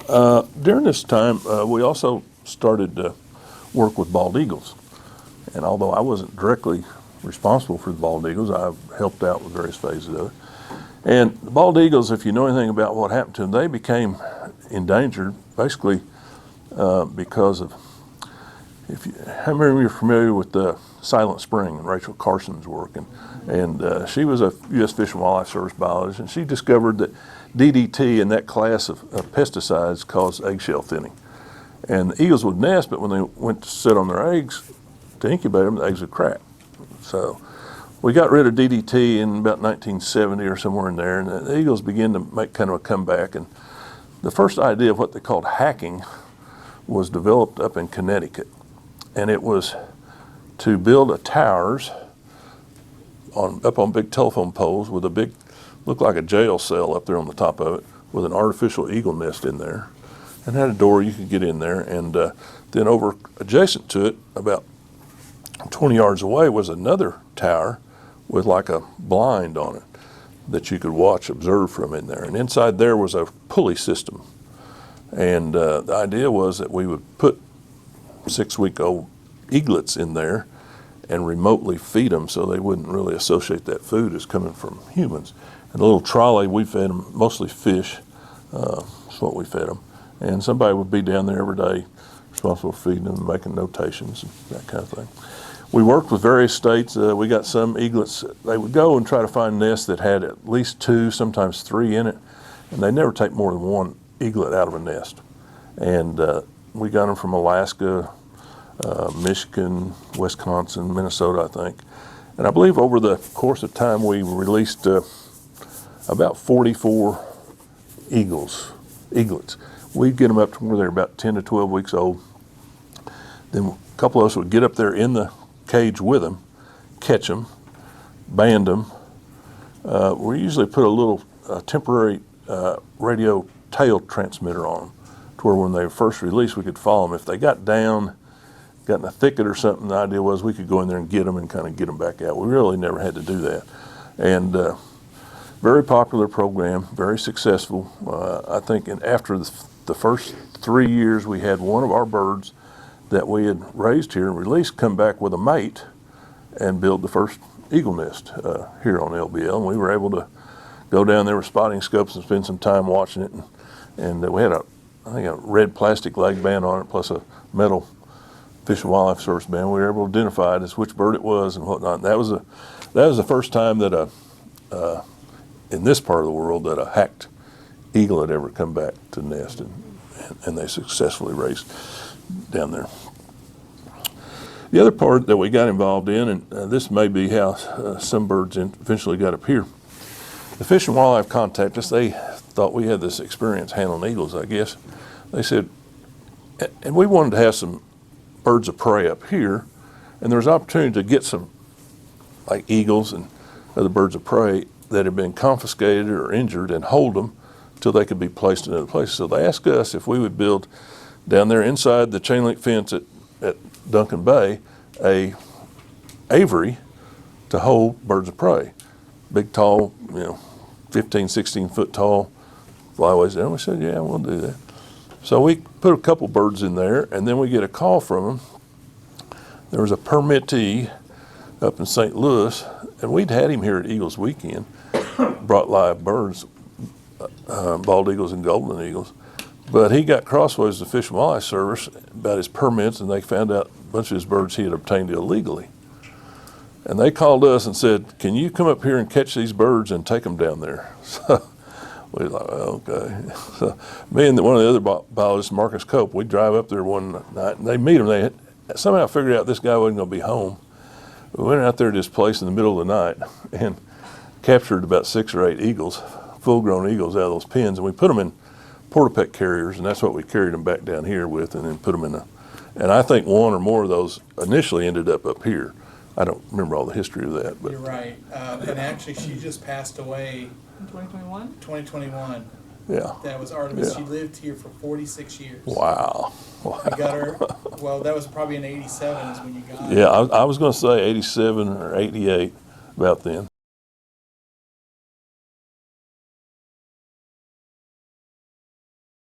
During this time, we also started to work with bald eagles. And although I wasn't directly responsible for the bald eagles, I helped out with various phases of it. And the bald eagles, if you know anything about what happened to them, they became endangered basically because of, how many of you are familiar with Silent Spring and Rachel Carson's work? And she was a U.S. Fish and Wildlife Service biologist, and she discovered that DDT and that class of pesticides caused eggshell thinning. And the eagles would nest, but when they went to sit on their eggs to incubate them, the eggs would crack. So we got rid of DDT in about 1970 or somewhere in there, and the eagles began to make kind of a comeback. And the first idea of what they called hacking was developed up in Connecticut. And it was to build towers up on big telephone poles with a big, looked like a jail cell up there on the top of it, with an artificial eagle nest in there, and had a door you could get in there. And then over adjacent to it, about 20 yards away, was another tower with like a blind on it that you could observe from in there. And inside there was a pulley system. And the idea was that we would put 6-week-old eaglets in there and remotely feed them so they wouldn't really associate that food as coming from humans. And a little trolley, we fed them mostly fish. That's what we fed them. And somebody would be down there every day responsible for feeding them, making notations and that kind of thing. We worked with various states. We got some eaglets. They would go and try to find nests that had at least 2, sometimes 3 in it, and they never take more than 1 eaglet out of a nest. And we got them from Alaska, Michigan, Wisconsin, Minnesota, I think. And I believe over the course of time we released about 44 eaglets. We'd get them up to where they're about 10 to 12 weeks old. Then a couple of us would get up there in the cage with them, catch them, band them. We usually put a little temporary radio tail transmitter on them, to where when they were first released we could follow them. If they got down, got in a thicket or something, the idea was we could go in there and get them and kind of get them back out. We really never had to do that. And very popular program, very successful. I think after the first 3 years, we had one of our birds that we had raised here and released come back with a mate and build the first eagle nest here on LBL. And we were able to go down there with spotting scopes and spend some time watching it. And we had I think a red plastic leg band on it plus a metal Fish and Wildlife Service band. We were able to identify it as which bird it was and whatnot. And that was the first time that in this part of the world that a hacked eagle had ever come back to the nest, and they successfully raised down there. The other part that we got involved in, and this may be how some birds eventually got up here, the Fish and Wildlife contacted us. They thought we had this experience handling eagles, I guess. They said, and we wanted to have some birds of prey up here, and there was opportunity to get some like eagles and other birds of prey that had been confiscated or injured and hold them until they could be placed in other places. So they asked us if we would build down there inside the chain link fence at Duncan Bay a aviary to hold birds of prey. Big, tall, 15, 16 foot tall flyways there. And we said, yeah, we'll do that. So we put a couple birds in there, and then we get a call from them. There was a permittee up in St. Louis, and we'd had him here at Eagles Weekend, brought live birds, bald eagles and golden eagles. But he got crossways with the Fish and Wildlife Service about his permits, and they found out a bunch of his birds he had obtained illegally. And they called us and said, can you come up here and catch these birds and take them down there? So we were like, well, okay. So me and one of the other biologists, Marcus Cope, we drive up there one night, and they meet him. They had somehow figured out this guy wasn't going to be home. We went out there to this place in the middle of the night and captured about 6 or 8 eagles, full-grown eagles out of those pens, and we put them in porta-pet carriers, and that's what we carried them back down here with, and then put them in and I think one or more of those initially ended up here. I don't remember all the history of that. But you're right. And actually, she just passed away in 2021? 2021. Yeah. That was Artemis. Yeah. She lived here for 46 years. Wow. You got her, well, that was probably in 87 is when you got her. Yeah, I was going to say 87 or 88, about then.